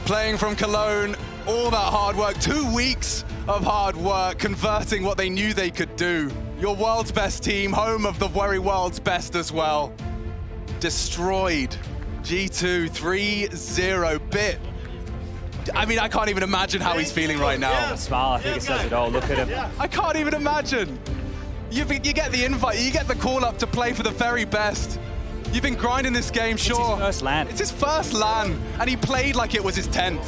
Playing from Cologne, all that hard work, 2 weeks of hard work, converting what they knew they could do. Your world's best team, home of the very world's best as well. Destroyed. G2 3-0 bit. I mean, I can't even imagine how he's feeling right now. The smile, I think it says it all. Look at him. I can't even imagine. You get the invite, you get the call up to play for the very best. You've been grinding this game, sure. It's his first LAN. It's his first LAN, and he played like it was his 10th.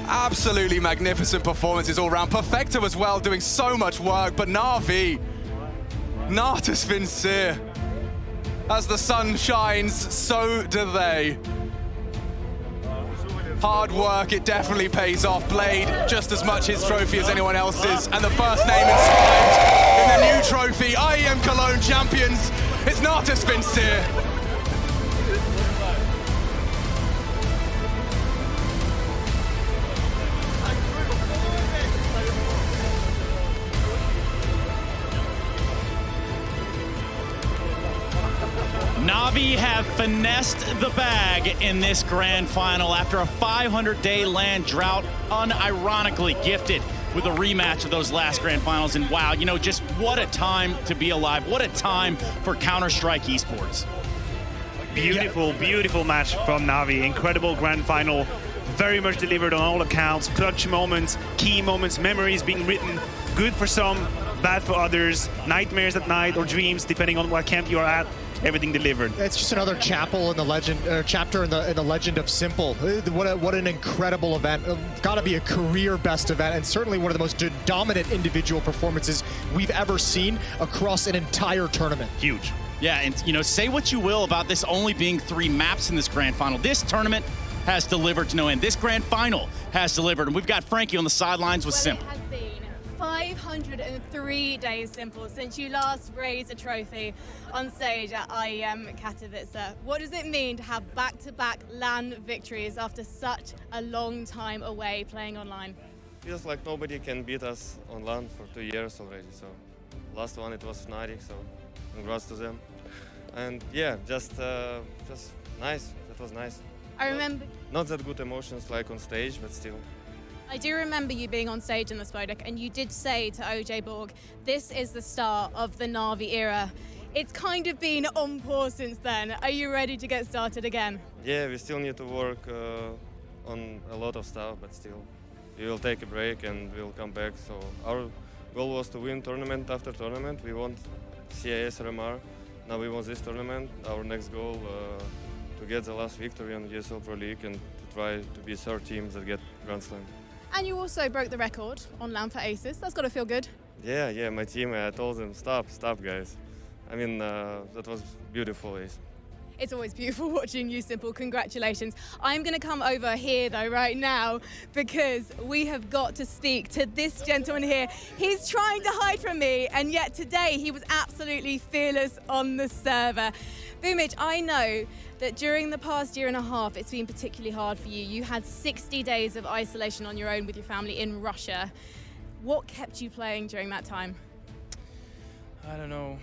Absolutely magnificent performances all around. Perfecto as well, doing so much work, but NaVi, Natus, Vincere. As the sun shines, so do they. Hard work, it definitely pays off. Blade, just as much his trophy as anyone else's. And the first name inscribed in the new trophy, IEM Cologne champions, it's Natus, Vincere. NaVi have finessed the bag in this grand final after a 500-day LAN drought, unironically gifted with a rematch of those last grand finals. And wow, you know, just what a time to be alive. What a time for Counter-Strike esports. Beautiful, beautiful match from NaVi. Incredible grand final. Very much delivered on all accounts. Clutch moments, key moments, memories being written. Good for some, bad for others. Nightmares at night or dreams, depending on what camp you are at. Everything delivered. It's just another chapter in the legend, chapter in the legend of Simple. What an incredible event! Got to be a career best event, and certainly one of the most dominant individual performances we've ever seen across an entire tournament. Huge. Yeah, and you know, say what you will about this only being 3 maps in this grand final. This tournament has delivered to no end. This grand final has delivered, and we've got Frankie on the sidelines with Simple. It has been 503 days, Simple, since you last raised a trophy on stage at IEM Katowice. What does it mean to have back-to-back LAN victories after such a long time away playing online? Feels like nobody can beat us on LAN for 2 years already. So last one it was Fnatic, so congrats to them. And yeah, just nice. That was nice. I remember. Not that good emotions like on stage, but still. I do remember you being on stage in the Spodek, and you did say to OJ Borg, this is the start of the NaVi era. It's kind of been on pause since then. Are you ready to get started again? Yeah, we still need to work on a lot of stuff, but still. We will take a break and we'll come back. So our goal was to win tournament after tournament. We won CIS RMR. Now we won this tournament. Our next goal to get the last victory on ESL Pro League and to try to be 3rd team that get Grand Slam. And you also broke the record on LAN for Aces. That's got to feel good. Yeah, my team, I told them, stop, guys. I mean, that was beautiful, Ace. It's always beautiful watching you, Simple. Congratulations. I'm going to come over here, though, right now, because we have got to speak to this gentleman here. He's trying to hide from me, and yet today he was absolutely fearless on the server. Boomich, I know that during the past year and a half, it's been particularly hard for you. You had 60 days of isolation on your own with your family in Russia. What kept you playing during that time? I don't know.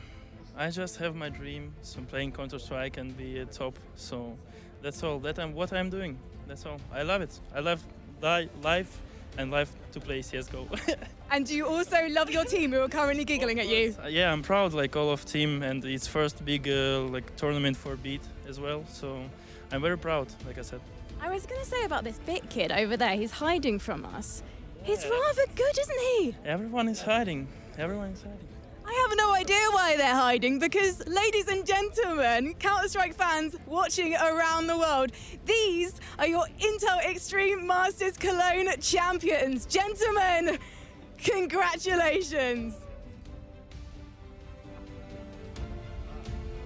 I just have my dream, so playing Counter-Strike and be a top. So that's all. What I'm doing. That's all. I love it. I love life and life to play CSGO. And do you also love your team who are currently giggling at you? Yeah, I'm proud, like all of team, and it's first big like tournament for Beat as well. So I'm very proud, like I said. I was going to say about this Bit kid over there. He's hiding from us. He's rather good, isn't he? Everyone is hiding. Everyone is hiding. I have no idea why they're hiding, because, ladies and gentlemen, Counter-Strike fans watching around the world, these are your Intel Extreme Masters Cologne champions. Gentlemen, congratulations.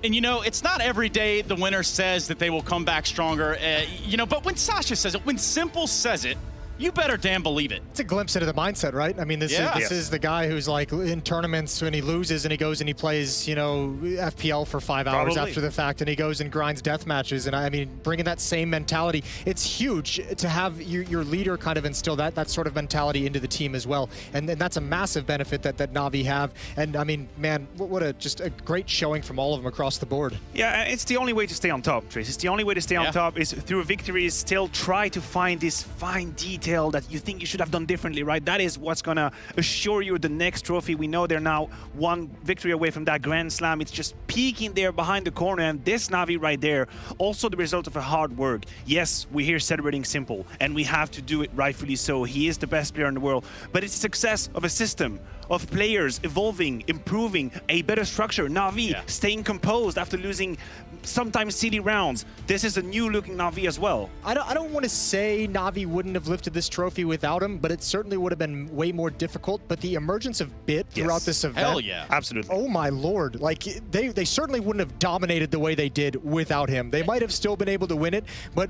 And you know, it's not every day the winner says that they will come back stronger, you know, but when Sasha says it, when Simple says it, you better damn believe it. It's a glimpse into the mindset, right? I mean, this is the guy who's like in tournaments when he loses and he goes and he plays, you know, FPL for 5 hours after the fact, and he goes and grinds death matches. And I mean, bringing that same mentality, it's huge to have your leader kind of instill that sort of mentality into the team as well. And that's a massive benefit that NaVi have. And I mean, man, what just a great showing from all of them across the board. Yeah, it's the only way to stay on top, Trace. It's the only way to stay on top is through victories. Still try to find this fine detail that you think you should have done differently, right? That is what's gonna assure you the next trophy. We know they're now one victory away from that Grand Slam. It's just peeking there behind the corner, and this Navi right there, also the result of a hard work. Yes, we're here celebrating Simple, and we have to do it rightfully so. He is the best player in the world, but it's the success of a system, of players evolving, improving, a better structure. Navi staying composed after losing sometimes silly rounds. This is a new looking Navi as well. I don't want to say Navi wouldn't have lifted this trophy without him, but it certainly would have been way more difficult. But the emergence of Bit throughout this event, hell yeah, absolutely. Oh my lord! Like they certainly wouldn't have dominated the way they did without him. They might have still been able to win it, but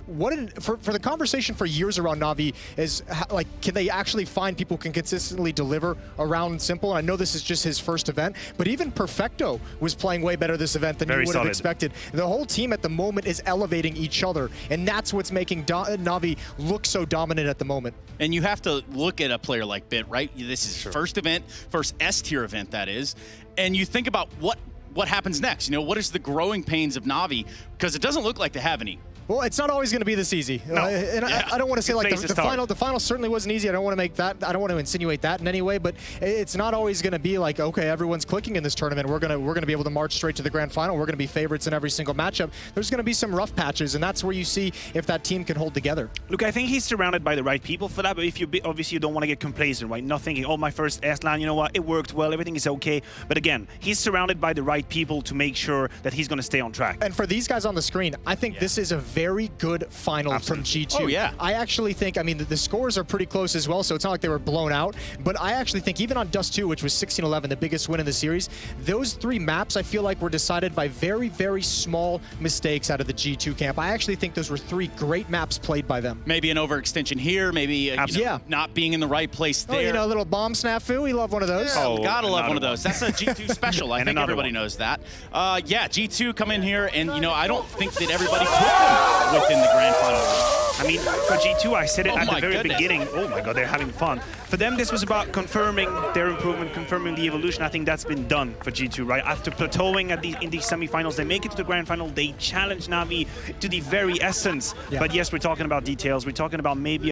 for the conversation for years around Navi is like, can they actually find people who can consistently deliver around Simple? And I know this is just his first event, but even Perfecto was playing way better this event than you would have expected. The whole team at the moment is elevating each other, and that's what's making Navi look so dominant at the moment. And you have to look at a player like Bit, right? This is first event, first S-tier event, that is. And you think about what happens next. You know, what is the growing pains of Navi? Because it doesn't look like they have any. Well, it's not always going to be this easy. No. I don't want to say like the final certainly wasn't easy. I don't want to make that. I don't want to insinuate that in any way. But it's not always going to be like, okay, everyone's clicking in this tournament. We're gonna be able to march straight to the grand final. We're going to be favorites in every single matchup. There's going to be some rough patches, and that's where you see if that team can hold together. Look, I think he's surrounded by the right people for that. But if you obviously you don't want to get complacent, right? Not thinking, oh, my first S-LAN, you know what? It worked well. Everything is okay. But again, he's surrounded by the right people to make sure that he's going to stay on track. And for these guys on the screen, I think this is a very good final from G2. Oh, yeah. I actually think, I mean, the scores are pretty close as well, so it's not like they were blown out, but I actually think even on Dust 2, which was 16-11, the biggest win in the series, those 3 maps I feel like were decided by very, very small mistakes out of the G2 camp. I actually think those were 3 great maps played by them. Maybe an overextension here, maybe you know, not being in the right place there. Oh, you know, a little bomb snafu, we love one of those. Yeah, gotta love one of those. That's a G2 special. I think everybody knows that. Yeah, G2 come in here, and you know, I don't think that everybody put them within the grand final. I mean, for G2, I said it at the very beginning. Oh my god, they're having fun. For them, this was about confirming their improvement, confirming the evolution. I think that's been done for G2, right? After plateauing in these semifinals, they make it to the grand final. They challenge Navi to the very essence. But yes, we're talking about details. We're talking about maybe